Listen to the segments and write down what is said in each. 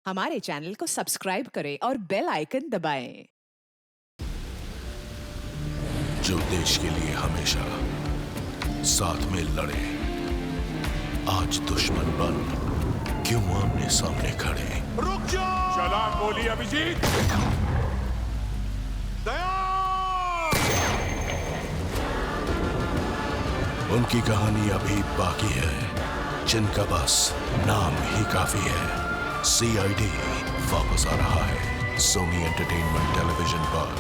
हमारे चैनल को सब्सक्राइब करें और बेल आइकन दबाएं। जो देश के लिए हमेशा साथ में लड़े, आज दुश्मन बन क्यों आमने सामने खड़े। रुक जाओ! चला गोली अभिजीत! दया! उनकी कहानी अभी बाकी है, जिनका बस नाम ही काफी है। सीआईडी वापस आ रहा है सोनी एंटरटेनमेंट टेलीविजन पर।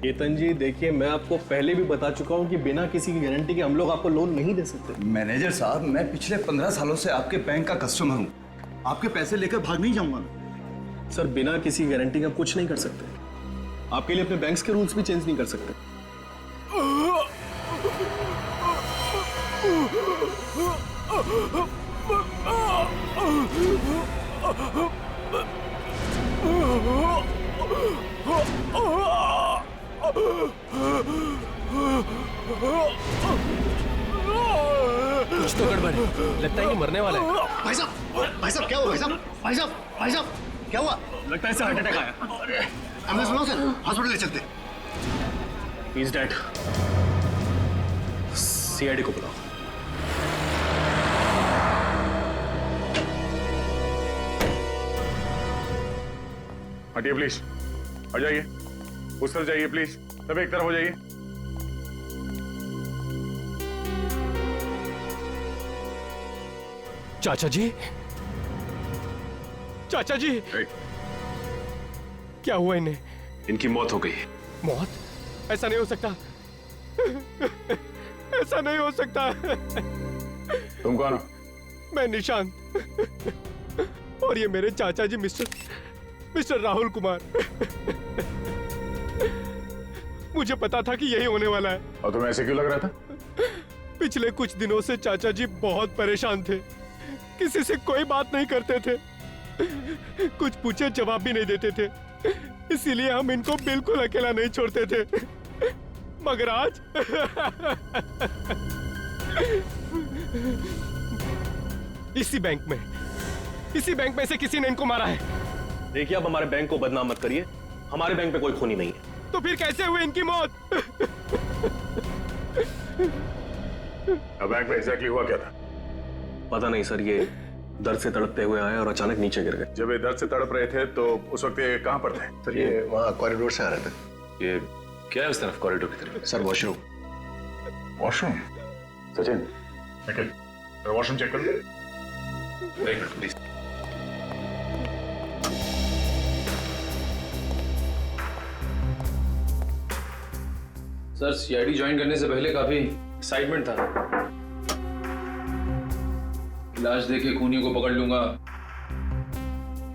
केतन जी देखिए, मैं आपको पहले भी बता चुका हूं कि बिना किसी की गारंटी के हम लोग आपको लोन नहीं दे सकते। मैनेजर साहब, मैं पिछले 15 सालों से आपके बैंक का कस्टमर हूं। आपके पैसे लेकर भाग नहीं जाऊंगा मैं। सर, बिना किसी गारंटी का कुछ नहीं कर सकते। आपके लिए अपने बैंक्स के रूल्स भी चेंज नहीं कर सकते। कुछ तो गड़बड़ है, लगता है कि मरने वाला है। भाई साहब क्या हुआ? भाई साहब क्या हुआ? लगता है इसे हार्ट अटैक आया। एम्बुलेंस बुलाओ सर, हॉस्पिटल ले चलते। He is dead. सीआईडी को बुलाओ। हटिए प्लीज, आ जाइए। उस तरफ जाइए प्लीज, सब एक तरफ हो जाइए। चाचा जी, चाचा जी, क्या हुआ इन्हें? इनकी मौत हो गई। मौत? ऐसा नहीं हो सकता, ऐसा नहीं हो सकता। तुम कौन हो? मैं निशांत, और ये मेरे चाचा जी मिस्टर राहुल कुमार। मुझे पता था कि यही होने वाला है। और तुम्हें ऐसे क्यों लग रहा था? पिछले कुछ दिनों से चाचा जी बहुत परेशान थे, किसी से कोई बात नहीं करते थे, कुछ पूछे जवाब भी नहीं देते थे, इसीलिए हम इनको बिल्कुल अकेला नहीं छोड़ते थे। मगर आज इसी बैंक में से किसी ने इनको मारा है। देखिए, आप हमारे बैंक को बदनाम मत करिए। हमारे बैंक में कोई खूनी नहीं है। तो फिर कैसे हुई इनकी मौत? अब बैंक में एग्जैक्टली हुआ क्या था? पता नहीं सर, ये दर्द से तड़पते हुए आए और अचानक नीचे गिर गए। जब ये दर्द से तड़प रहे थे तो उस वक्त ये कहां पर थे? सर ये वहाँ कॉरिडोर से आ रहे थे। ये क्या है उस तरफ, कॉरिडोर की तरफ? Sir washroom. Washroom? Sachin, washroom check कर। एक minute please. Sir, CID join करने से पहले काफी एक्साइटमेंट था। लाश देखे खूनी को पकड़ लूंगा,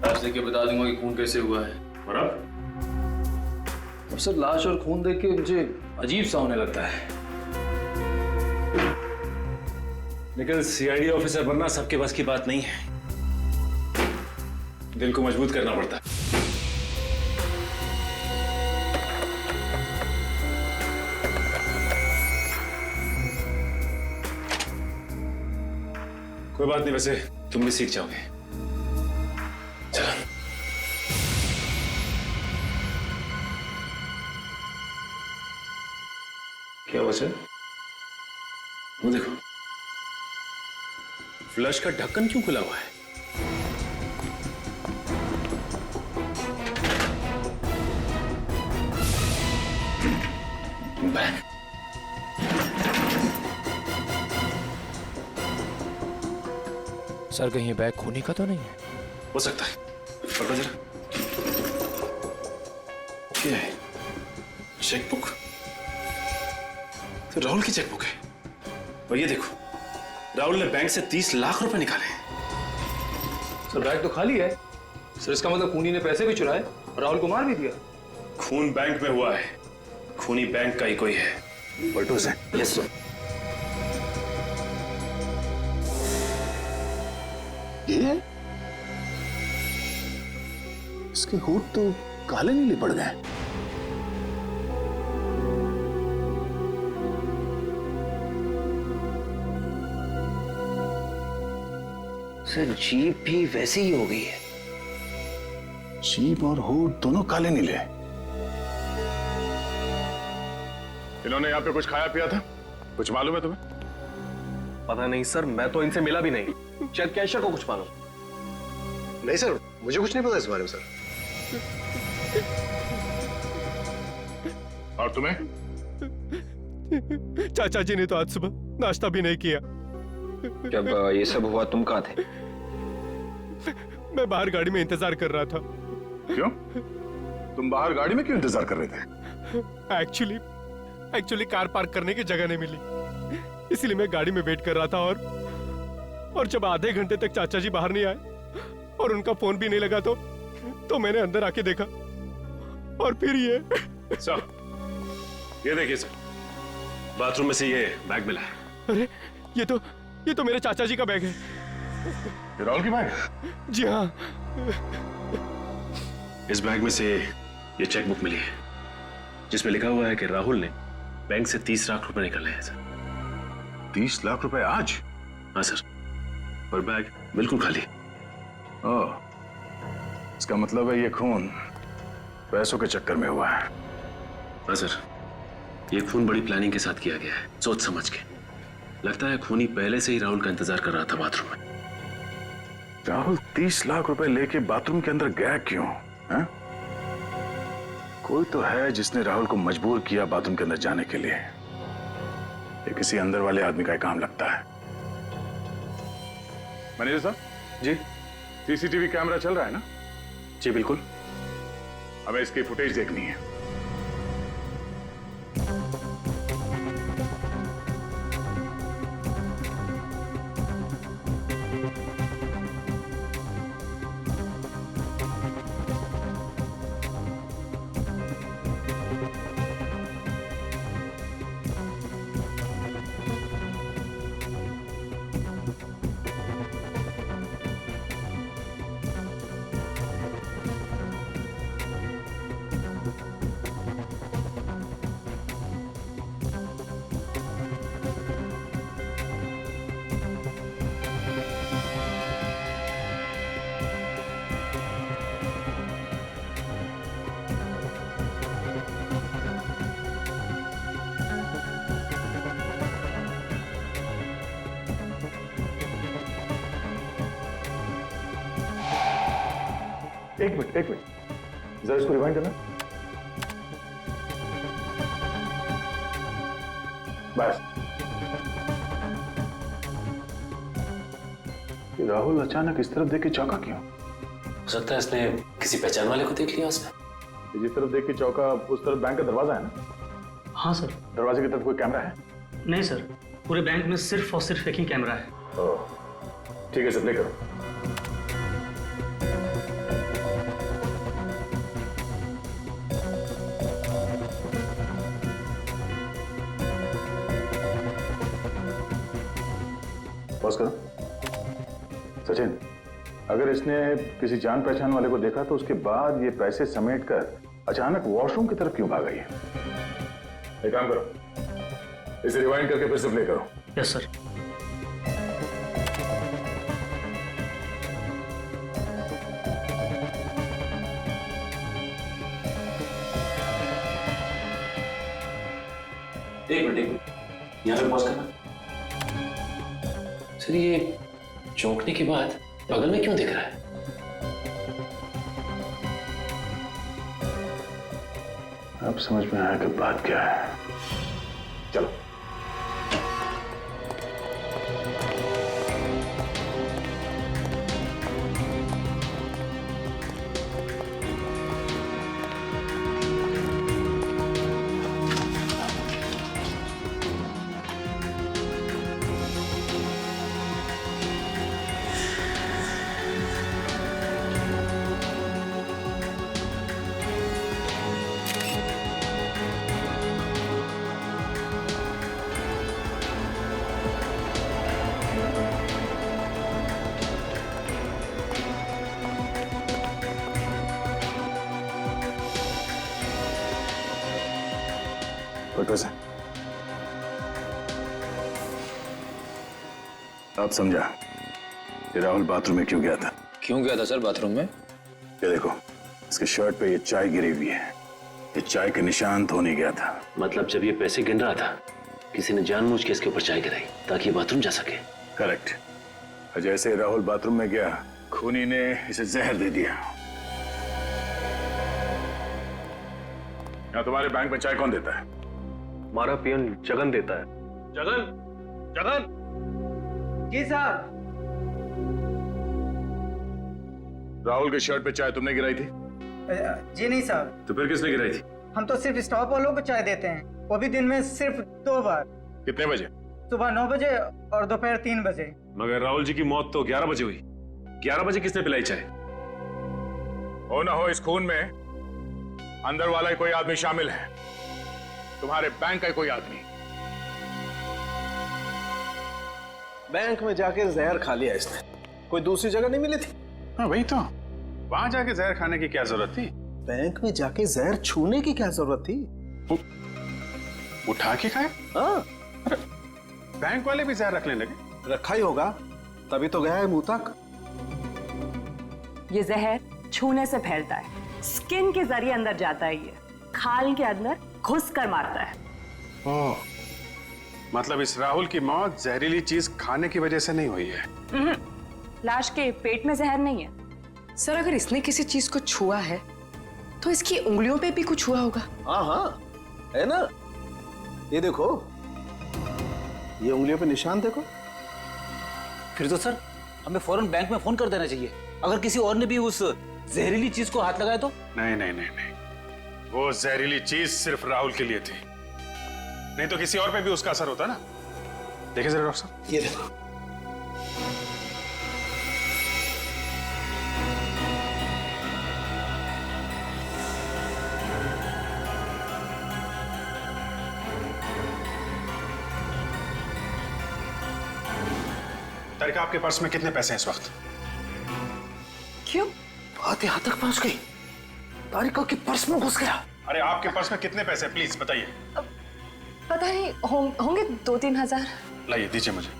लाश देख के बता दूंगा कि खून कैसे हुआ है। और अब सर, लाश और खून देख के मुझे अजीब सा होने लगता है। लेकिन सीआईडी ऑफिसर बनना सबके बस की बात नहीं है, दिल को मजबूत करना पड़ता है। कोई बात नहीं, वैसे तुम भी सीख जाओगे। चलो। क्या हुआ सर? वो देखो, फ्लश का ढक्कन क्यों खुला हुआ है? बैग। सर, कहीं ये बैग खूनी का तो नहीं है? हो सकता है, पकड़ो जरा। क्या है? चेकबुक? तो राहुल की चेकबुक है। और ये देखो, राहुल ने बैंक से 30 लाख रुपए निकाले। सर, बैग तो खाली है। सर, इसका मतलब खूनी ने पैसे भी चुराए और राहुल को मार भी दिया। खून बैंक में हुआ है, खूनी बैंक का ही कोई है। पलटू से। Yes sir. ये इसके होठ तो काले नीले पड़ गए। सर जीप भी वैसी ही हो गई है। जीप और हुड दोनों काले नीले। इन्होंने यहाँ पे कुछ खाया पिया था? कुछ मालूम है तुम्हें? पता नहीं सर, मैं तो इनसे मिला भी नहीं। शायद कैशियर को कुछ मालूम। नहीं सर, मुझे कुछ नहीं पता इस बारे में सर। और तुम्हें? चाचा जी ने तो आज सुबह नाश्ता भी नहीं किया। जब ये सब हुआ तुम कहाँ थे? मैं बाहर गाड़ी में इंतजार कर रहा था। क्यों? तुम बाहर गाड़ी में क्यों इंतजार कर रहे थे? एक्चुअली कार पार्क करने की जगह नहीं मिली, इसलिए मैं गाड़ी में वेट कर रहा था। और जब आधे घंटे तक चाचा जी बाहर नहीं आए और उनका फोन भी नहीं लगा तो मैंने अंदर आके देखा और फिर ये। सर, ये देखिए सर, बाथरूम में से ये बैग मिला है। अरे ये तो मेरे चाचा जी का बैग है। ये राहुल की बैग? जी हाँ। इस बैग में से ये चेकबुक मिली है जिसमें लिखा हुआ है कि राहुल ने बैंक से 30 लाख रुपए निकाले हैं सर। 30 लाख रुपए आज? हाँ सर, और बैग बिल्कुल खाली। ओह, इसका मतलब है ये खून पैसों के चक्कर में हुआ है। हाँ सर, ये खून बड़ी प्लानिंग के साथ किया गया है, सोच समझ के। लगता है खूनी पहले से ही राहुल का इंतजार कर रहा था बाथरूम में। राहुल 30 लाख रुपए लेके बाथरूम के अंदर गया क्यों है? कोई तो है जिसने राहुल को मजबूर किया बाथरूम के अंदर जाने के लिए। ये किसी अंदर वाले आदमी का काम लगता है। मैनेजर साहब जी सीसीटीवी कैमरा चल रहा है ना? जी बिल्कुल। हमें इसकी फुटेज देखनी है। एक मिनट जरा इसको रिवाइंड करना। बस। राहुल अचानक इस तरफ देख के चौंका क्यों? हो सकता है इसने किसी पहचान वाले को देख लिया उसने। जिस तरफ देख के चौका उस तरफ बैंक का दरवाजा है ना? हाँ सर। दरवाजे की तरफ कोई कैमरा है? नहीं सर, पूरे बैंक में सिर्फ और सिर्फ एक ही कैमरा है। ठीक है सर, प्ले करो। पॉज करो। सचिन, अगर इसने किसी जान पहचान वाले को देखा तो उसके बाद ये पैसे समेटकर अचानक वॉशरूम की तरफ क्यों भाग गई है? एक काम करो, इसे रिवाइंड करके फिर से प्ले करो। Yes sir. एक मिनट, यहाँ पे पॉज करना। सर, ये चौंकने के बाद बगल में क्यों दिख रहा है? अब समझ में आया कि बात क्या है। चलो। फोटोज है। अब समझा कि राहुल बाथरूम में क्यों गया था? क्यों गया था सर बाथरूम में? ये देखो, इसके शर्ट पे ये चाय गिरी हुई है। ये चाय के निशान तो नहीं गया था। मतलब जब ये पैसे गिन रहा था किसी ने जानबूझ के इसके ऊपर चाय गिराई ताकि ये बाथरूम जा सके। करेक्ट। और जैसे राहुल बाथरूम में गया, खूनी ने इसे जहर दे दिया। यहाँ तुम्हारे बैंक में चाय कौन देता है? हमारा पीएन जगन देता है। जगन, जगन। जी साहब। राहुल के शर्ट पे चाय तुमने गिराई थी? जी नहीं साहब, तो फिर किसने गिराई थी? हम तो सिर्फ स्टॉप वालों को चाय देते हैं, वो भी दिन में सिर्फ 2 बार। कितने बजे? सुबह 9 बजे और दोपहर 3 बजे। मगर राहुल जी की मौत तो 11 बजे हुई। 11 बजे किसने पिलाई चाय? हो ना हो, इस खून में अंदर वाला ही कोई आदमी शामिल है। तुम्हारे बैंक का ही कोई आदमी। बैंक में जाके जहर खा लिया इसने, कोई दूसरी जगह नहीं मिली थी। हाँ वही तो, वहां जाके जहर खाने की क्या जरूरत थी? बैंक में जाके जहर छूने की क्या जरूरत थी? उठा के खाए? हाँ, बैंक वाले भी जहर रखने लगे। रखा ही होगा, तभी तो गया है मुंह तक। ये जहर छूने से फैलता है, स्किन के जरिए अंदर जाता है, ये खाल के अंदर घुस कर मारता है। ओह, मतलब इस राहुल की मौत जहरीली चीज खाने की वजह से नहीं हुई है? लाश के पेट में जहर नहीं है। सर, अगर इसने किसी चीज को छुआ है तो इसकी उंगलियों पे भी कुछ हुआ होगा। हाँ हाँ, है ना? ये देखो, ये उंगलियों पे निशान देखो। फिर तो सर हमें फौरन बैंक में फोन कर देना चाहिए। अगर किसी और ने भी उस जहरीली चीज को हाथ लगाया तो? नहीं नहीं नहीं नहीं, वो जहरीली चीज सिर्फ राहुल के लिए थी, नहीं तो किसी और पे भी उसका असर होता ना। देखिए जरा डॉक्टर साहब, ये देखो। तारिका, आपके पर्स में कितने पैसे हैं इस वक्त? क्यों? बात यहाँ तक पहुंच गई, तारिका के पर्स में घुस गया। अरे आपके पर्स में कितने पैसे हैं, प्लीज बताइए। पता नहीं, होंगे 2-3 हजार। लाइए, दीजिए मुझे।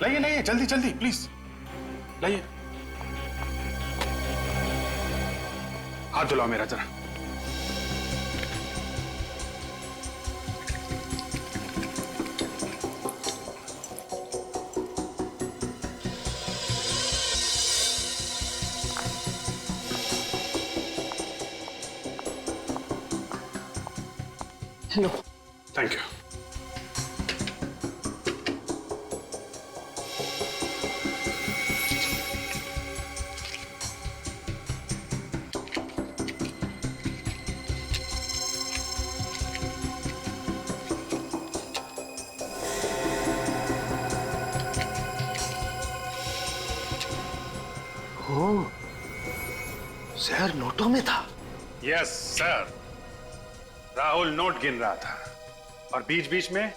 लाइए लाइए, जल्दी जल्दी प्लीज लाइए। हाथ धुलाओ मेरा जरा। लो। Thank you. जहर नोटों में था। यस सर, राहुल नोट गिन रहा था और बीच बीच में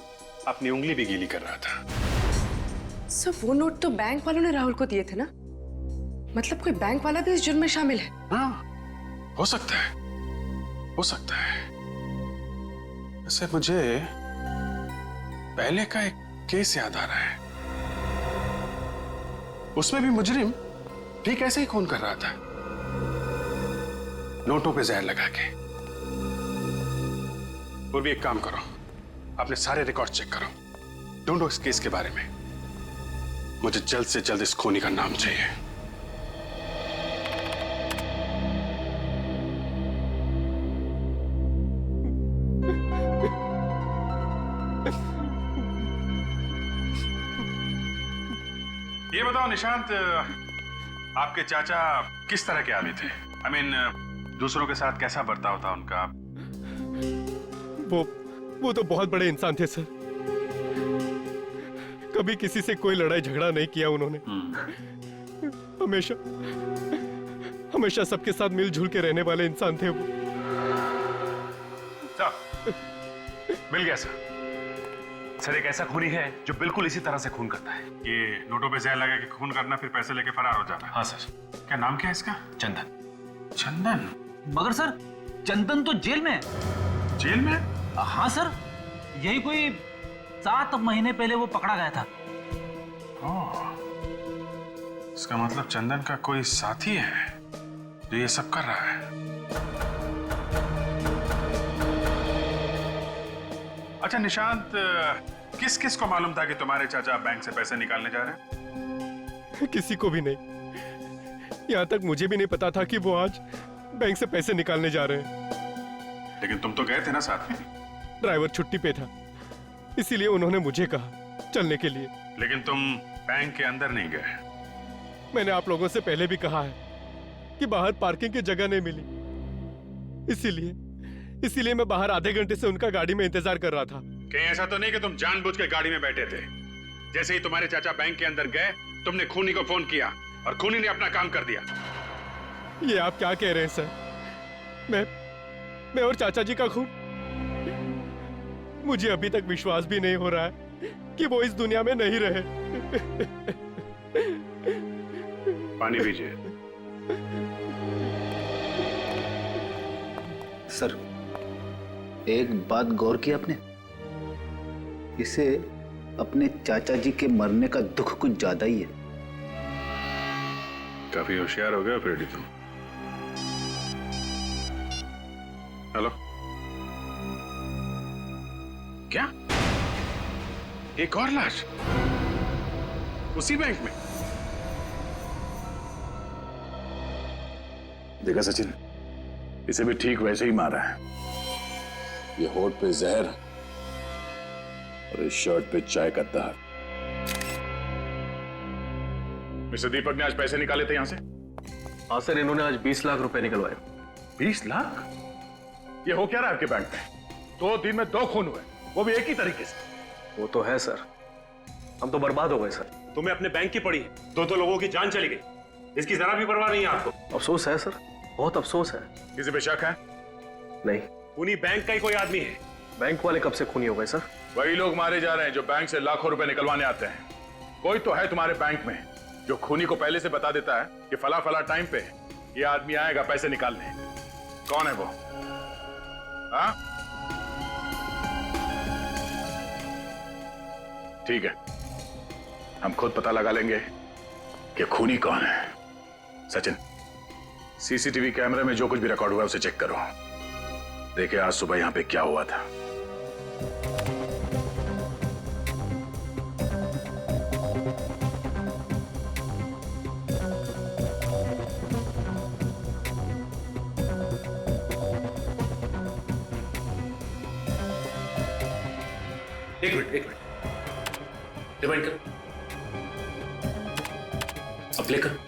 अपनी उंगली भी गीली कर रहा था। सर, वो नोट तो बैंक वालों ने राहुल को दिए थे ना? मतलब कोई बैंक वाला भी इस जुर्म में शामिल है? हाँ, हो सकता है, हो सकता है। वैसे मुझे पहले का एक केस याद आ रहा है, उसमें भी मुजरिम ठीक ऐसे ही खून कर रहा था, नोटों पे जहर लगा के। और भी एक काम करो, अपने सारे रिकॉर्ड चेक करो, ढूंढो इस केस के बारे में। मुझे जल्द से जल्द इस खूनी का नाम चाहिए। ये बताओ निशांत, आपके चाचा किस तरह के आदमी थे? I mean, दूसरों के साथ कैसा बर्ताव था उनका? वो तो बहुत बड़े इंसान थे सर। कभी किसी से कोई लड़ाई झगड़ा नहीं किया उन्होंने। हमेशा हमेशा सबके साथ मिलजुल के रहने वाले इंसान थे वो। मिल गया सर। सर, एक ऐसा खूनी है जो बिल्कुल इसी तरह से खून करता है। ये नोटों पे जहर लगा के खून करना, फिर पैसे लेके फरार हो जाना। हाँ सर। क्या नाम क्या है इसका? चंदन। चंदन? मगर सर चंदन तो जेल में है। जेल में? हाँ सर, यही कोई 7 महीने पहले वो पकड़ा गया था। इसका मतलब चंदन का कोई साथी है जो ये सब कर रहा है। अच्छा निशांत, किस किस को मालूम था कि तुम्हारे चाचा बैंक से पैसे निकालने जा रहे हैं? किसी को भी नहीं। यहाँ तक मुझे भी नहीं पता था कि वो आज बैंक से पैसे निकालने जा रहे हैं। लेकिन तुम तो गए थे ना साथ में। ड्राइवर छुट्टी पे था, इसीलिए उन्होंने मुझे कहा चलने के लिए। लेकिन तुम बैंक के अंदर नहीं गए। मैंने आप लोगों से पहले भी कहा है कि बाहर पार्किंग की जगह नहीं मिली, इसीलिए मैं बाहर आधे घंटे से उनका गाड़ी में इंतजार कर रहा था। कहीं ऐसा तो नहीं कि तुम जानबूझ के गाड़ी में बैठे थे? जैसे ही तुम्हारे चाचा बैंक के अंदर गए, तुमने खूनी को फोन किया और खूनी ने अपना काम कर दिया। ये आप क्या कह रहे हैं सर? मैं और चाचा जी का खून? मुझे अभी तक विश्वास भी नहीं हो रहा है कि वो इस दुनिया में नहीं रहे। पानी पीजिए। सर, एक बात गौर की आपने? इसे अपने चाचा जी के मरने का दुख कुछ ज्यादा ही है। काफी होशियार हो गए फ्रेडी तुम। हेलो, क्या एक और लाश उसी बैंक में? देखा सचिन, इसे भी ठीक वैसे ही मारा है। ये होठ पे जहर और इस शर्ट पे चाय का दहर। मिस्टर दीपक ने आज पैसे निकाले थे यहां से? हाँ सर, इन्होंने आज 20 लाख रुपए निकलवाए। 20 लाख? ये हो क्या रहा है आपके बैंक में? 2 दिन में 2 खून हुए, वो भी एक ही तरीके से। वो तो है सर, हम तो बर्बाद हो गए सर। तुम्हें अपने बैंक की पड़ी, 2 लोगों की जान चली गई, इसकी जरा भी परवाह नहीं है आपको? अफसोस है सर, बहुत अफसोस है। किसी पे शक है? नहीं। खूनी बैंक का ही कोई आदमी है। बैंक वाले कब से खूनी हो गए सर? वही लोग मारे जा रहे हैं जो बैंक से लाखों रुपए निकलवाने आते हैं। कोई तो है तुम्हारे बैंक में जो खूनी को पहले से बता देता है कि फला फला टाइम पे ये आदमी आएगा पैसे निकालने। कौन है वो? हाँ? ठीक है, हम खुद पता लगा लेंगे कि खूनी कौन है। सचिन, सीसीटीवी कैमरे में जो कुछ भी रिकॉर्ड हुआ है उसे चेक करो। देखिए आज सुबह यहां पे क्या हुआ था। एक मिनट, रिवाइंड कर, अब प्ले कर।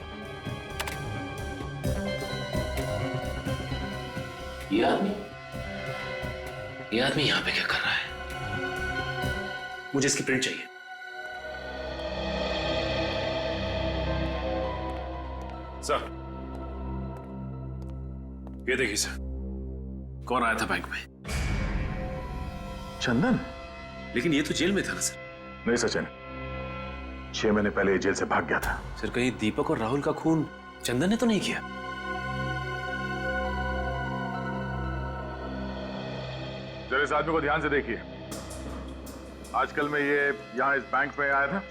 ये आदमी यहां पे क्या कर रहा है? मुझे इसकी प्रिंट चाहिए। सर, ये देखिए सर। कौन आया था बैंक में? चंदन। लेकिन ये तो जेल में था ना सर? नहीं सचिन, 6 महीने पहले ये जेल से भाग गया था। सर, कहीं दीपक और राहुल का खून चंदन ने तो नहीं किया? जरा इस आदमी को ध्यान से देखिए। आजकल में ये यहां इस बैंक में आया था,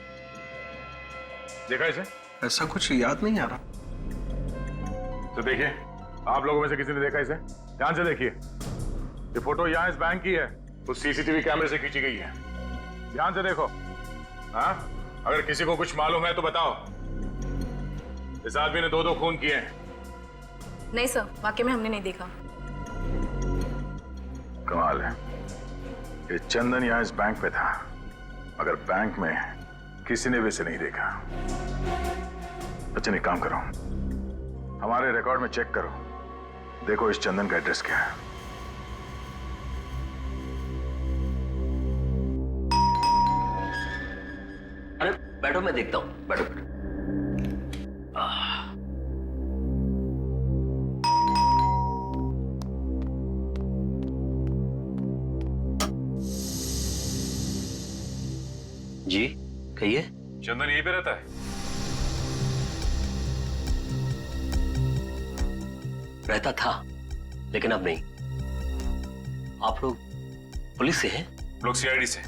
देखा इसे? ऐसा कुछ याद नहीं आ रहा। तो देखिए, आप लोगों में से किसी ने देखा इसे? ध्यान से देखिए। ये फोटो यहां इस बैंक की है, उस सीसीटीवी कैमरे से खींची गई है। ध्यान से देखो। हाँ, अगर किसी को कुछ मालूम है तो बताओ। इस आदमी ने 2 खून किए हैं। नहीं सर, वाकई में हमने नहीं देखा। कमाल है, ये चंदन यहां इस बैंक पे था, मगर बैंक में किसी ने भी इसे नहीं देखा। बच्चे, एक काम करो, हमारे रिकॉर्ड में चेक करो, देखो इस चंदन का एड्रेस क्या है। अरे बैठो, मैं देखता हूं। बैठो बैठो। जी कहिए। चंदन यहीं पे रहता है? रहता था, लेकिन अब नहीं। आप लोग पुलिस से हैं? लोग सीआईडी से।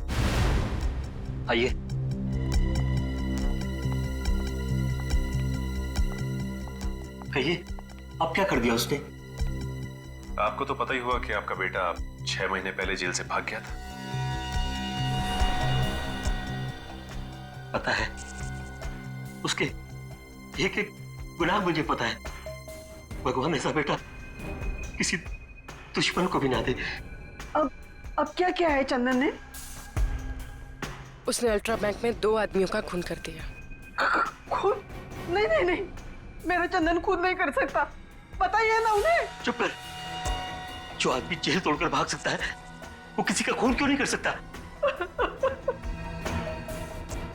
आइए। कहिए, अब क्या कर दिया उसने? आपको तो पता ही हुआ कि आपका बेटा 6 महीने पहले जेल से भाग गया था। पता है, उसके एक एक गुनाह मुझे पता है। भगवान ऐसा बेटा किसी दुश्मन को भी ना दे। अब क्या किया है चंदन ने? उसने अल्ट्रा बैंक में 2 आदमियों का खून कर दिया। खून? नहीं नहीं नहीं, मेरा चंदन खून नहीं कर सकता, पता ही है ना उन्हें। चुप कर। जो आदमी जेल तोड़कर भाग सकता है वो किसी का खून क्यों नहीं कर सकता?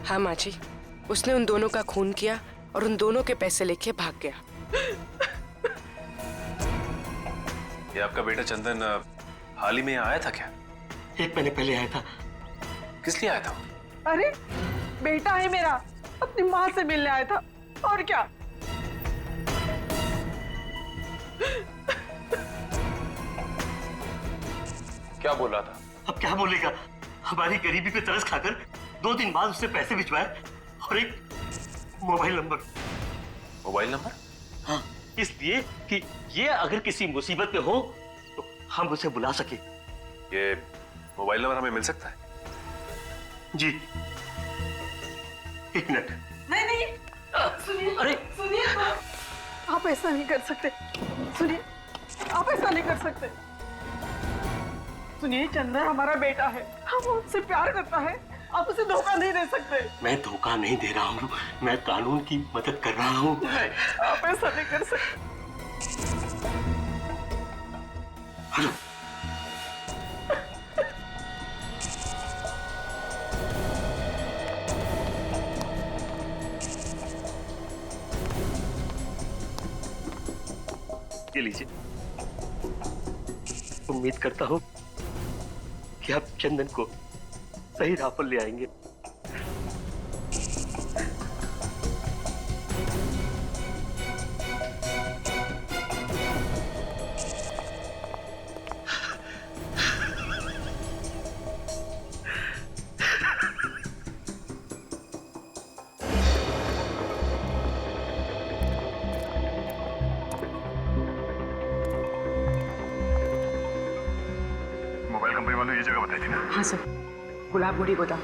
हाँ माँ जी, उसने उन दोनों का खून किया और उन दोनों के पैसे लेके भाग गया। ये आपका बेटा चंदन हाल ही में यहाँ आया था क्या? 1 महीने पहले आया था। किस लिए आया था? अरे बेटा है मेरा, अपनी माँ से मिलने आया था, और क्या। क्या बोल रहा था? अब क्या बोलेगा? हमारी गरीबी पे तरस खाकर 2 दिन बाद उसने पैसे भिजवाए और एक मोबाइल नंबर। Mobile number? हाँ, इसलिए कि ये अगर किसी मुसीबत में हो तो हम उसे बुला सके। ये मोबाइल नंबर हमें मिल सकता है? जी, 1 मिनट। नहीं नहीं, सुनिए। अरे सुनिए, आप ऐसा नहीं कर सकते। सुनिए, आप ऐसा नहीं कर सकते। सुनिए, चंदन हमारा बेटा है, हम उससे प्यार करता है, आप उसे धोखा नहीं दे सकते। मैं धोखा नहीं दे रहा हूँ, मैं कानून की मदद कर रहा हूँ। नहीं, आप ऐसा नहीं कर सकते। हेलो। ये लीजिए। उम्मीद करता हूँ कि आप चंदन को सही राह पर ले आएंगे। मोबाइल कंपनी वालों ये जगह बताई थी ना? हाँ सर, गुलाबगुड़ी गोदाम।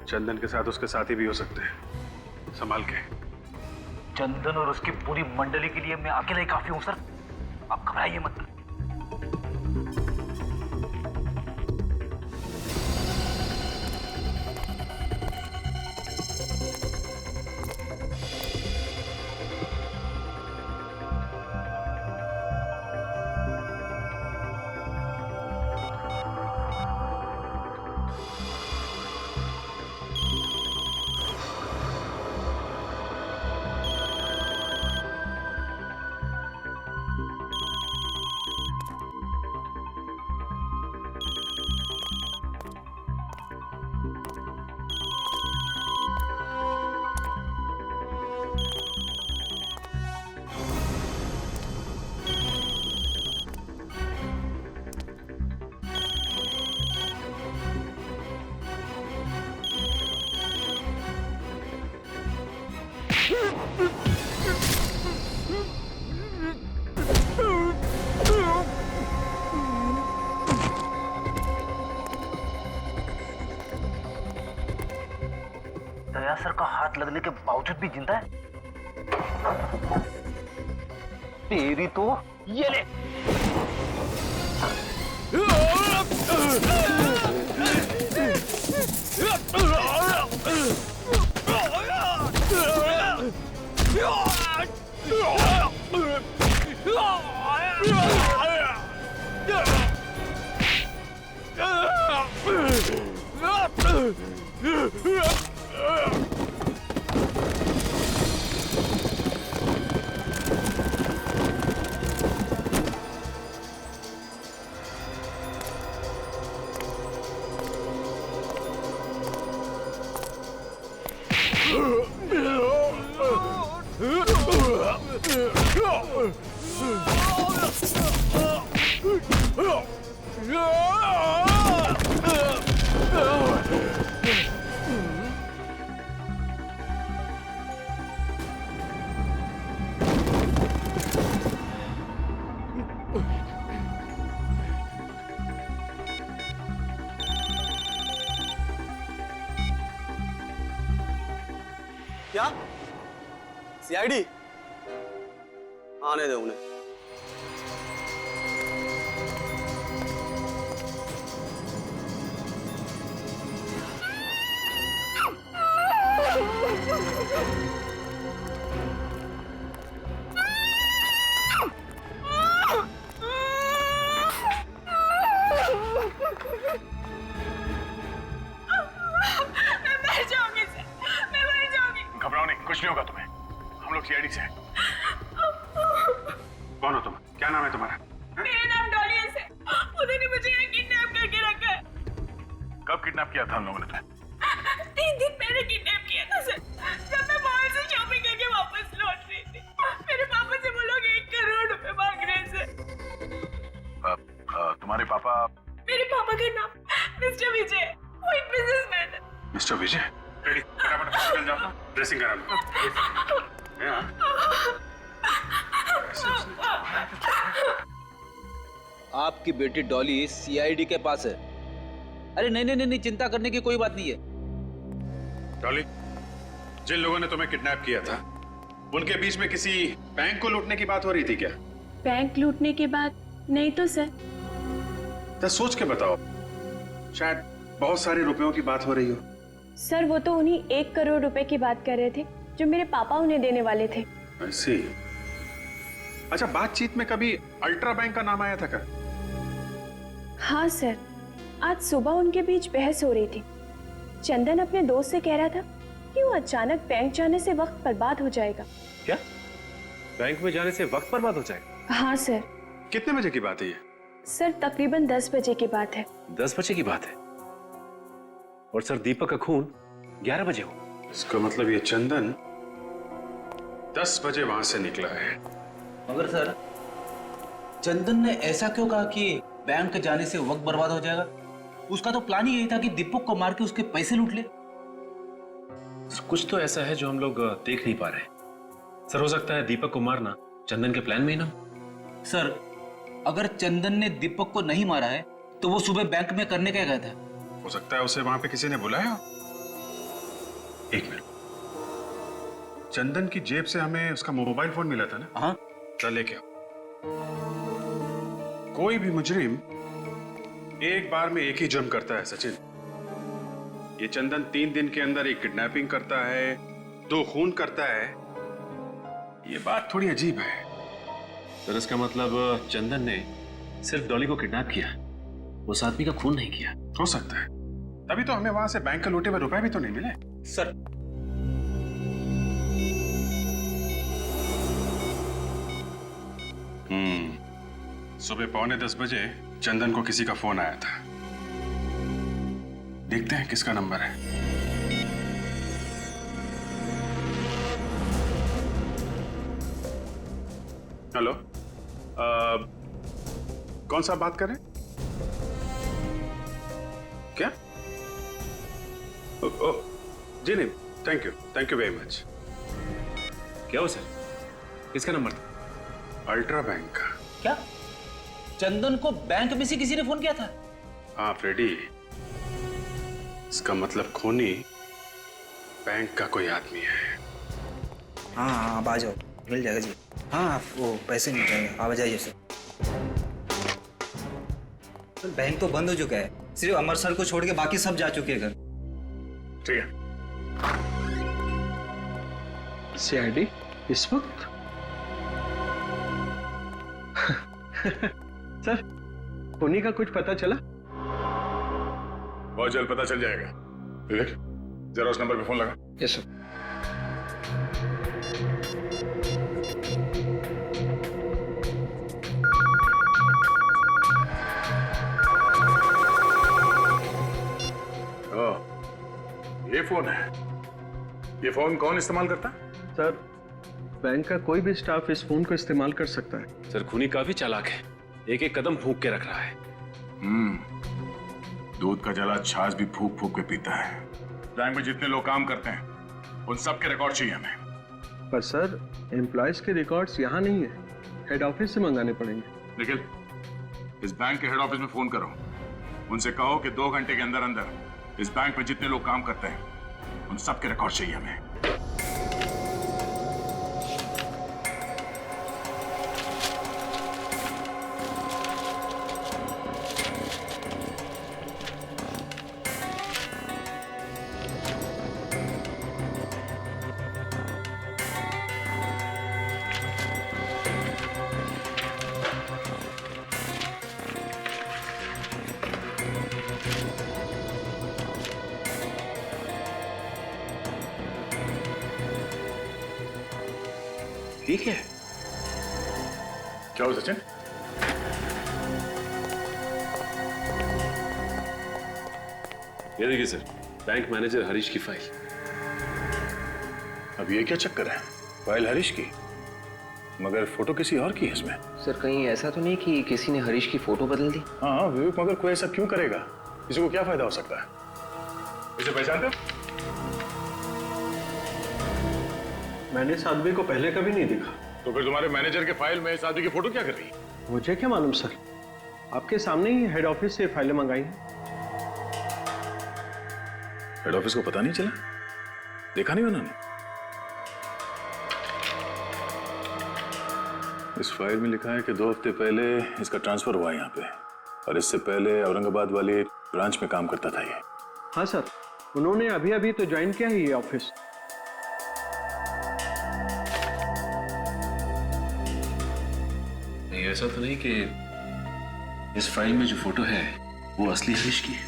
चंदन के साथ उसके साथी भी हो सकते हैं, संभाल के। चंदन और उसकी पूरी मंडली के लिए मैं अकेला ही काफी हूँ सर, आप घबराइए मत। दया सर का हाथ लगने के बावजूद भी जिंदा है? तेरी तो ये ले। क्या सीआईडी? आने दो उन्हें। घबराओ नहीं, कुछ नहीं होगा तुम्हें। हम लोग सीआईडी से हैं। कौन हो तुम? क्या नाम है तुम्हारा? मेरा नाम डॉली है सर। उन्होंने मुझे यहाँ किडनैप करके रखा है। कब किडनैप किया था उन लोगों ने तुम्हें? 3 दिन पहले किडनैप किया था सर, जब मैं मॉल से शॉपिंग करके वापस लौट रही थी। मेरे पापा से वो लोग 1 करोड़ रुपए मांग रहे हैं सर। तुम्हारे पापा? मेरे पापा का नाम मिस्टर विजय, वो एक बिजनेसमैन है। मिस्टर विजय? रेडी, फटाफट हॉस्पिटल जाओ, ड्रेसिंग करा लो। आपकी बेटी डॉली सीआईडी के पास है। अरे नहीं नहीं नहीं, चिंता करने की कोई बात नहीं है। डॉली, जिन लोगों ने तुम्हें किडनैप किया था, उनके बीच में किसी बैंक को लूटने की बात हो रही थी क्या? बैंक लूटने के बाद नहीं तो सर। तो सोच के बताओ, शायद बहुत सारे रुपयों की बात हो रही हो। सर वो तो उन्हीं 1 करोड़ रुपए की बात कर रहे थे जो मेरे पापा उन्हें देने वाले थे। ऐसी? अच्छा, बातचीत में कभी अल्ट्रा बैंक का नाम आया था क्या? हाँ सर, आज सुबह उनके बीच बहस हो रही थी। चंदन अपने दोस्त से कह रहा था कि वो अचानक बैंक जाने से वक्त बर्बाद हो जाएगा। क्या? बैंक में जाने से वक्त बर्बाद हो जाएगा? हाँ सर। कितने बजे की बात है ये? सर तकरीबन 10 बजे की बात है। 10 बजे की बात है? और सर दीपक का खून 11 बजे हो। इसका मतलब ये चंदन 10 बजे वहां से निकला है। मगर सर, चंदन ने ऐसा क्यों कहा कि बैंक जाने से वक्त बर्बाद हो जाएगा? उसका तो प्लान ही यही था कि दीपक को मार के उसके पैसे लूट ले। कुछ तो ऐसा है जो हम लोग देख नहीं पा रहे। सर हो सकता है दीपक को मारना चंदन के प्लान में ही ना। सर अगर चंदन ने दीपक को नहीं मारा है तो वो सुबह बैंक में करने क्या गया था? हो सकता है उसे वहां पे किसी ने बुलाया। एक मिनट, चंदन की जेब से हमें उसका मोबाइल फोन मिला था ना? हाँ। चल लेके आओ। कोई भी मुजरिम एक बार में एक ही जुर्म करता है सचिन। ये चंदन 3 दिन के अंदर एक किडनैपिंग करता है, 2 खून करता है। ये बात थोड़ी अजीब है। सर इसका मतलब चंदन ने सिर्फ डॉली को किडनैप किया, उस आदमी का खून नहीं किया। हो सकता है, तभी तो हमें वहां से बैंक का लूटे हुए रुपए भी तो नहीं मिले। सर सुबह 9:45 बजे चंदन को किसी का फोन आया था। देखते हैं किसका नंबर है। हेलो, कौन सा बात कर रहे हैं? क्या? जी नहीं, थैंक यू वेरी मच। क्या हो सर, किसका नंबर था? अल्ट्रा बैंक का। क्या चंदन को बैंक में से किसी ने फोन किया था? हाँ फ्रेडी, इसका मतलब खूनी बैंक का कोई आदमी है। हाँ हाँ, आप आ जाओ, मिल जाएगा जी। हाँ वो पैसे मिल जाएंगे, आप आ जाइए सर। बैंक तो बंद हो चुका है, सिर्फ अमर सर को छोड़ के बाकी सब जा चुके हैं घर। ठीक है। सीआईडी इस वक्त? सर खूनी का कुछ पता चला? बहुत जल्द पता चल जाएगा। विवेक, जरा उस नंबर पे फोन लगा। Yes sir. ये फोन है। ये फोन कौन इस्तेमाल करता है? सर बैंक का कोई भी स्टाफ इस फोन को इस्तेमाल कर सकता है। सर खूनी काफी चालाक है, एक एक कदम फूंक के रख रहा है। दूध का जला छाछ भी फूक फूक के पीता है। बैंक में जितने लोग काम करते हैं उन सब के रिकॉर्ड चाहिए हमें। पर सर, एम्प्लॉयज के रिकॉर्ड्स यहाँ नहीं है, हेड ऑफिस से मंगाने पड़ेंगे। निखिल, इस बैंक के हेड ऑफिस में फोन करो, उनसे कहो कि 2 घंटे के अंदर अंदर इस बैंक में जितने लोग काम करते हैं उन सब के रिकॉर्ड चाहिए हमें। ठीक है। क्या हो सचिन? ये देखिए सर, बैंक मैनेजर हरीश की फाइल। अब ये क्या चक्कर है? फाइल हरीश की, मगर फोटो किसी और की है इसमें। सर कहीं ऐसा तो नहीं कि किसी ने हरीश की फोटो बदल दी? हाँ विवेक, मगर कोई ऐसा क्यों करेगा? किसी को क्या फायदा हो सकता है? इसे पहचानते हो? मैंने इस आदमी को पहले कभी नहीं देखा। तो फिर तुम्हारे मैनेजर के फाइल में इस आदमी की फोटो क्या कर रही है? मुझे क्या मालूम सर, आपके सामने ही हेड ऑफिस से फाइलें मंगाई हैं। हेड ऑफिस को पता नहीं चला? देखा नहीं उन्होंने? इस फाइल में लिखा है कि 2 हफ्ते पहले इसका ट्रांसफर हुआ यहाँ पे, और इससे पहले औरंगाबाद वाली ब्रांच में काम करता था ये। हाँ सर, उन्होंने अभी अभी तो ज्वाइन किया है ये ऑफिस। ऐसा तो नहीं कि इस फाइल में जो फोटो है वो असली हरीश की है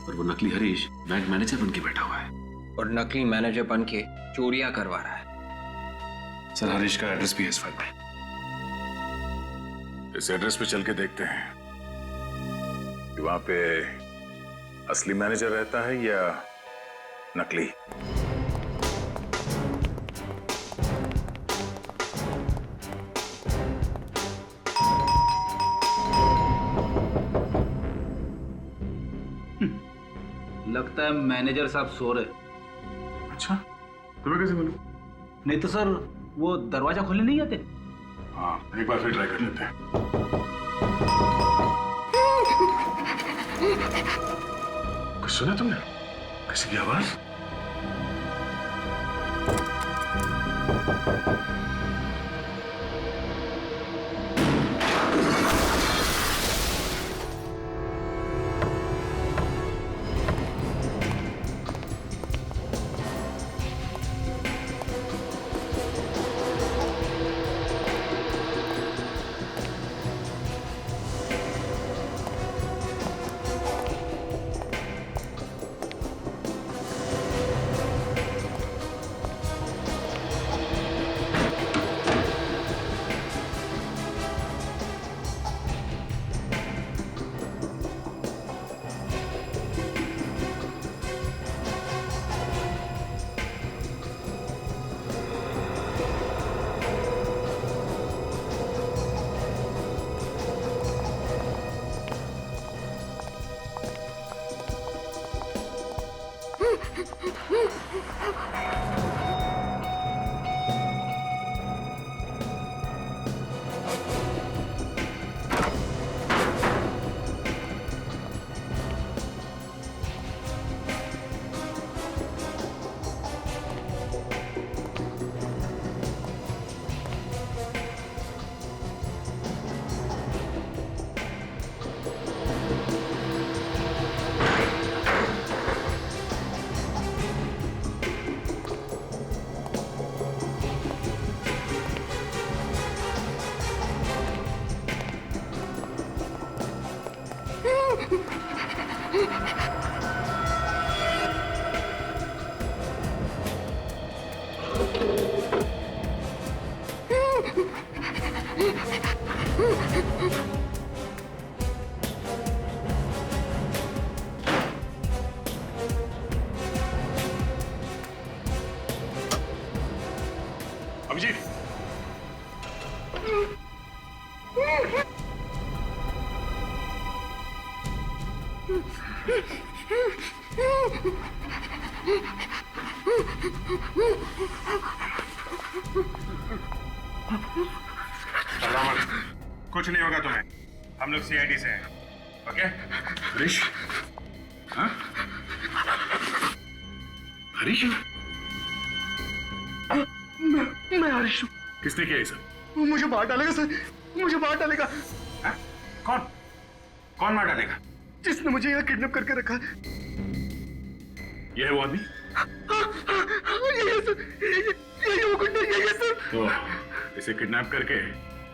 और वो नकली हरीश बैंक मैनेजर बन के बैठा हुआ है और नकली मैनेजर बन के चोरियां करवा रहा है। सर, हरीश का एड्रेस भी है इस फाइल में। इस एड्रेस पे चल के देखते हैं कि वहां पे असली मैनेजर रहता है या नकली। लगता है मैनेजर साहब सो रहे। अच्छा, तुम्हें कैसे मालूम? नहीं तो सर, वो दरवाजा खोलने नहीं आते? हाँ, एक बार फिर ट्राई कर लेते हैं। कुछ सुना तुमने? किसी की आवाज? अभिजीत, कुछ नहीं होगा तुम्हें, हम लोग सीआईडी से हैं, ओके? हरीश? हाँ? हरीश? मैं हरीश हूँ। किसने किया ये सब? वो मुझे मार डालेगा सर, मुझे मार डालेगा। हाँ? कौन? कौन मार डालेगा? जिसने मुझे यहाँ किडनैप करके रखा है। ये है वो आदमी? ये सर, ये वो गुंडा, ये सर। तो इसे किडनैप करके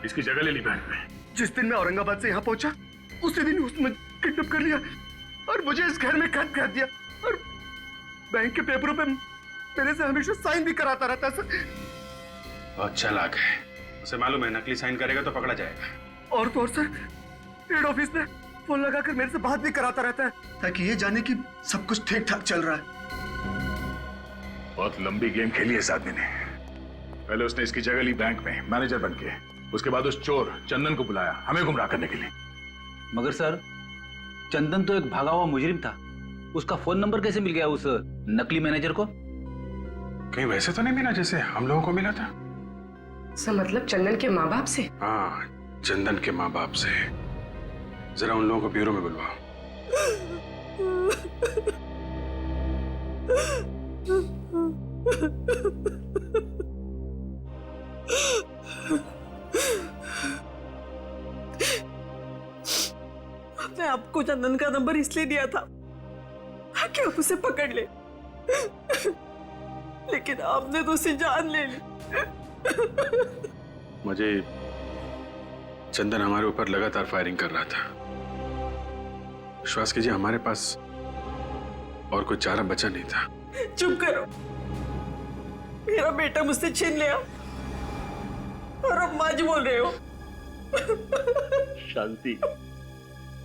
इसकी जगह ले ली बैंक में। जिस दिन मैं औरंगाबाद से यहाँ पहुंचा, उसी दिन उसने किडनैप कर लिया और मुझे इस घर में कैद कर दिया और बैंक के पेपरों पे मेरे से हमेशा साइन भी कराता रहता है सर। बहुत चालाक है, उसे मालूम है नकली साइन करेगा तो पकड़ा जाएगा। और तो और सर, हेड ऑफिस में फोन लगाकर मेरे से बात भी कराता रहता है ताकि ये जाने कि सब कुछ ठीक ठाक चल रहा है। बहुत लंबी गेम खेली है इस आदमी ने। पहले उसने इसकी जगह ली बैंक में मैनेजर बन के, उसके बाद उस चोर चंदन को बुलाया हमें गुमराह करने के लिए। मगर सर, चंदन तो एक भागा हुआ मुजरिम था, उसका फोन नंबर कैसे मिल गया उस नकली मैनेजर को? कहीं वैसे तो नहीं मिला जैसे हम लोगों को मिला था? सर मतलब चंदन के माँ बाप से? हाँ, चंदन के माँ बाप से। जरा उन लोगों को ब्यूरो में बुलवाओ। आपने आपको चंदन का नंबर इसलिए दिया था कि आप उसे पकड़ ले, लेकिन आपने तो उसे जान ले ली। मुझे चंदन हमारे ऊपर लगातार फायरिंग कर रहा था। विश्वास कीजिए हमारे पास और कोई चारा बचा नहीं था। चुप करो, मेरा बेटा मुझसे छीन लिया और अब माँ जी बोल रहे हो। शांति,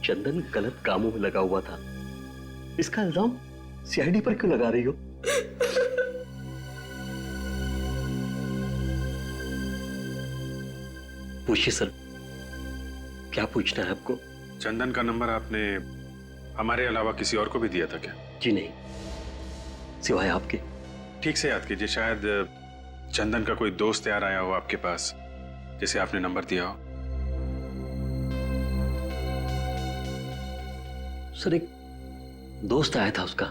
चंदन गलत कामों में लगा हुआ था, इसका इल्जाम सीआईडी पर क्यों लगा रही हो? पूछिए सर, क्या पूछना है आपको? चंदन का नंबर आपने हमारे अलावा किसी और को भी दिया था क्या? जी नहीं, सिवाय आपके। ठीक से याद कीजिए, शायद चंदन का कोई दोस्त यार आया हो आपके पास जिसे आपने नंबर दिया हो। सर एक दोस्त आया था उसका।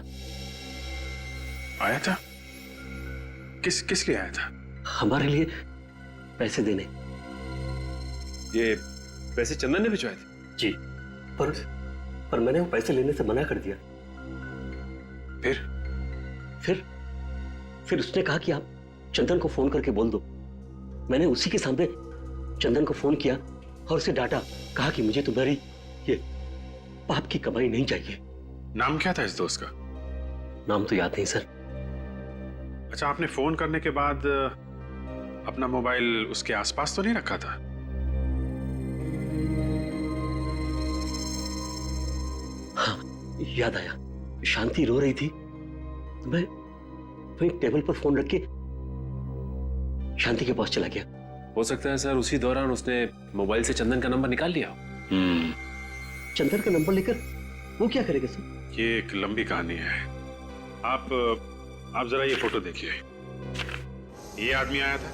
आया था? किस लिए आया था? हमारे लिए पैसे देने। ये पैसे चंदन ने भिजवाए थे? जी, पर मैंने वो पैसे लेने से मना कर दिया। फिर उसने कहा कि आप चंदन को फोन करके बोल दो। मैंने उसी के सामने चंदन को फोन किया और उसे डांटा, कहा कि मुझे तुम्हारी ये पाप की कमाई नहीं चाहिए। नाम क्या था इस दोस्त का? नाम तो याद नहीं सर। अच्छा, आपने फोन करने के बाद अपना मोबाइल उसके आसपास तो नहीं रखा था? हाँ, याद आया। शांति रो रही थी, मैं टेबल पर फोन रख के शांति के पास चला गया। हो सकता है सर उसी दौरान उसने मोबाइल से चंदन का नंबर निकाल लिया हो। चंदन का नंबर लेकर वो क्या करेगा सर? ये एक लंबी कहानी है। आप जरा ये फोटो देखिए। ये आदमी आया था?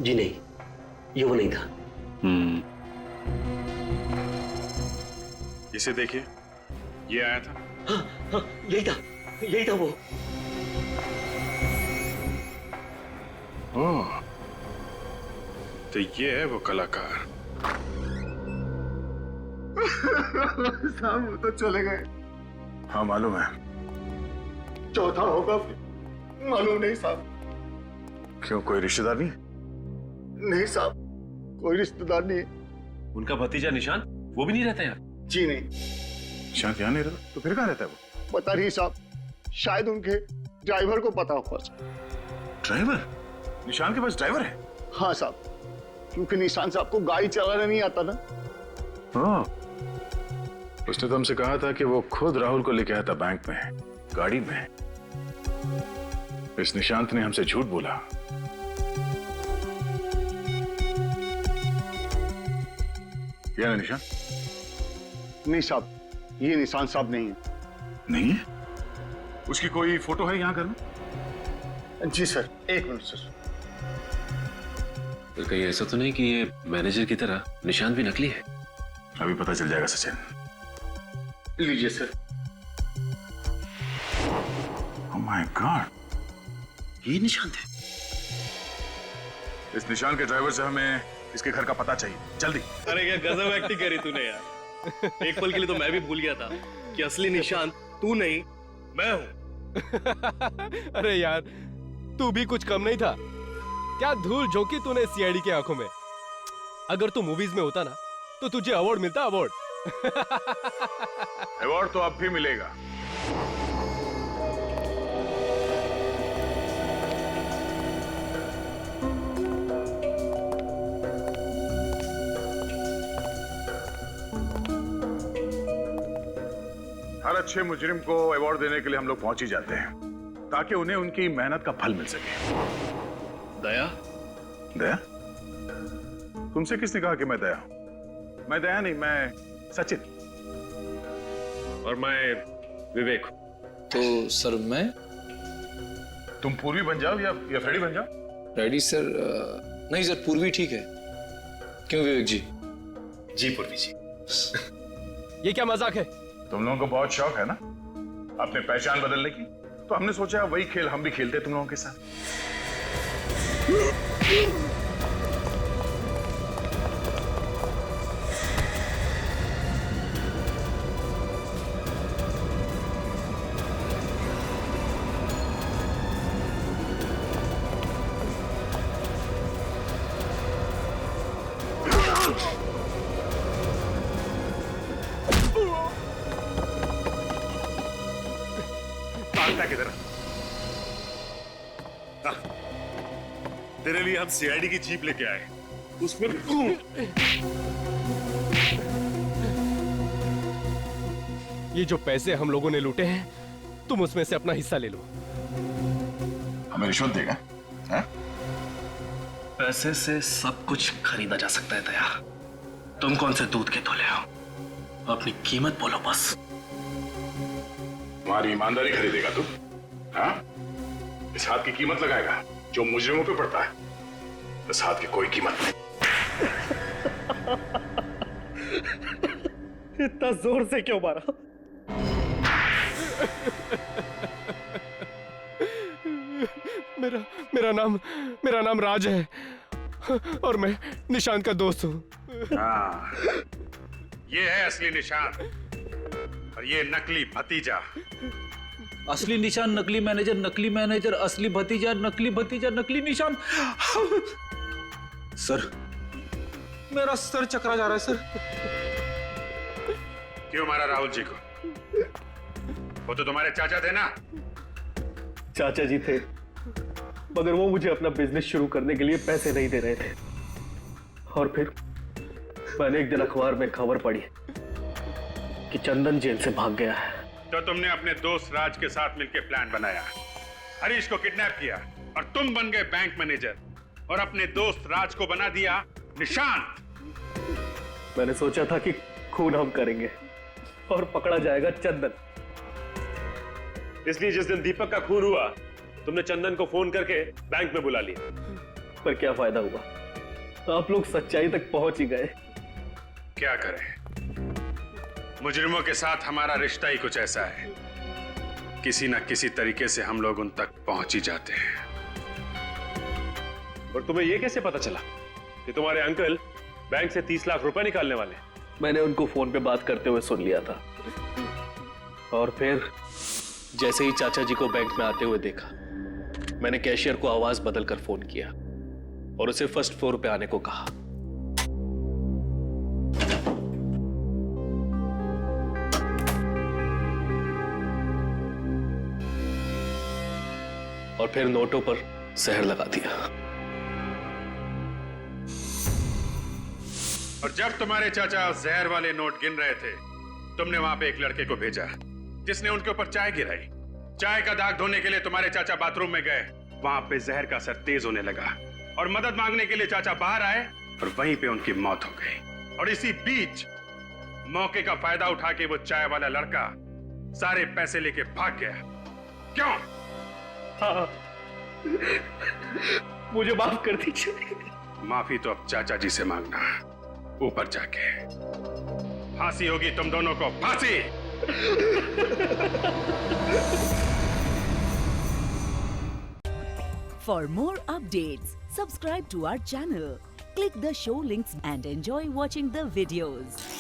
जी नहीं, ये वो नहीं था। इसे देखिए, ये आया था? हाँ, यही था वो। ओह, तो ये है वो कलाकार। साहब वो तो चले गए। हाँ मालूम है। चौथा होगा मालूम नहीं साहब। क्यों, कोई रिश्तेदार नहीं? नहीं साहब, कोई रिश्तेदार नहीं। उनका भतीजा निशान, वो भी नहीं रहता यार? जी नहीं। निशान यहाँ नहीं रहता? तो फिर कहाँ रहता है वो? पता नहीं साहब, शायद उनके ड्राइवर को पता होगा। ड्राइवर? निशान के पास ड्राइवर है? हाँ साहब, क्योंकि निशान साहब को गाड़ी चलाना नहीं आता ना। हाँ, उसने तो हमसे कहा था कि वो खुद राहुल को लेके आया था बैंक में, गाड़ी में। इस निशांत ने हमसे झूठ बोला। क्या है निशान? नहीं साहब, ये निशान साहब नहीं है। नहीं है? उसकी कोई फोटो है यहाँ घर में? जी सर, एक मिनट सर। तो कहीं ऐसा तो नहीं कि ये मैनेजर की तरह निशांत भी नकली है? अभी पता चल जाएगा सचिन। लीजिए सर। ओह माय गॉड, ये निशांत है। इस निशान के ड्राइवर से हमें इसके घर का पता चाहिए, जल्दी। अरे क्या गजब एक्टिंग करी तूने यार। एक पल के लिए तो मैं भी भूल गया था कि असली निशांत तू नहीं मैं हूं। अरे यार, तू भी कुछ कम नहीं था। क्या धूल झोंकी तूने सीआईडी की आंखों में। अगर तू मूवीज में होता ना तो तुझे अवार्ड मिलता, अवार्ड। अवार्ड तो अब भी मिलेगा। हर अच्छे मुजरिम को अवार्ड देने के लिए हम लोग पहुंच ही जाते हैं, ताकि उन्हें उनकी मेहनत का फल मिल सके। दया? दया? तुमसे किसने कहा कि मैं दया हूं? मैं दया नहीं, मैं सचिन। और मैं विवेक। तो सर मैं? तुम पूर्वी बन जाओ या फ्रेडी बन जाओ। Freddy sir? नहीं सर, पूर्वी ठीक है। क्यों विवेक जी? जी पूर्वी जी। ये क्या मजाक है? तुम लोगों को बहुत शौक है ना अपने पहचान बदलने की, तो हमने सोचा वही खेल हम भी खेलते तुम लोगों के साथ। किधर? तेरे लिए हम सीआईडी की जीप लेके आए, उसमें ये जो पैसे हम लोगों ने लूटे हैं, तुम उसमें से अपना हिस्सा ले लो। हमें रिश्वत देगा? पैसे से सब कुछ खरीदा जा सकता है दया। तुम कौन से दूध के तोले हो? अपनी कीमत बोलो बस। तुम्हारी ईमानदारी खरीदेगा तू? हाँ? इस हाथ की कीमत लगाएगा जो मुजरिमों पे पड़ता है। इस हाथ की कोई कीमत नहीं। इतना जोर से क्यों मारा? मेरा नाम राज है और मैं निशांत का दोस्त हूँ। हाँ, ये है असली निशान और ये नकली भतीजा। असली निशान, नकली मैनेजर, असली भतीजा, नकली निशान। सर, मेरा सर चकरा जा रहा है सर। क्यों मारा राहुल जी को? वो तो तुम्हारे चाचा थे ना? चाचा जी थे, मगर वो मुझे अपना बिजनेस शुरू करने के लिए पैसे नहीं दे रहे थे। और फिर मैंने एक दिन अखबार में खबर पढ़ी कि चंदन जेल से भाग गया है। तो तुमने अपने दोस्त राज के साथ मिलकर प्लान बनाया, हरीश को किडनैप किया और तुम बन गए बैंक मैनेजर और अपने दोस्त राज को बना दिया निशांत। मैंने सोचा था कि खून हम करेंगे और पकड़ा जाएगा चंदन। इसलिए जिस दिन दीपक का खून हुआ, तुमने चंदन को फोन करके बैंक में बुला लिया। पर क्या फायदा हुआ? आप लोग सच्चाई तक पहुंच ही गए। क्या करें, मुजरिमों के साथ हमारा रिश्ता ही कुछ ऐसा है, किसी ना किसी तरीके से हम लोग उन तक पहुंच ही जाते हैं। और तुम्हें यह कैसे पता चला कि तुम्हारे अंकल बैंक से 30 लाख रुपए निकालने वाले? मैंने उनको फोन पे बात करते हुए सुन लिया था और फिर जैसे ही चाचा जी को बैंक में आते हुए देखा, मैंने कैशियर को आवाज बदलकर फोन किया और उसे फर्स्ट फ्लोर पे आने को कहा। और फिर नोटों पर जहर लगा दिया। और जब तुम्हारे चाचा जहर वाले नोट गिन रहे थे, तुमने वहां पे एक लड़के को भेजा जिसने उनके ऊपर चाय गिराई। चाय का दाग धोने के लिए तुम्हारे चाचा बाथरूम में गए, वहां पे जहर का असर तेज होने लगा और मदद मांगने के लिए चाचा बाहर आए और वहीं पे उनकी मौत हो गई। और इसी बीच मौके का फायदा उठा के वो चाय वाला लड़का सारे पैसे लेके भाग गया क्यों? हाँ, मुझे माफ कर दीजिए। माफी तो अब चाचा जी से मांगना, ऊपर जाके। फांसी होगी तुम दोनों को, फांसी। For more updates, subscribe to our channel, click the show links and enjoy watching the videos.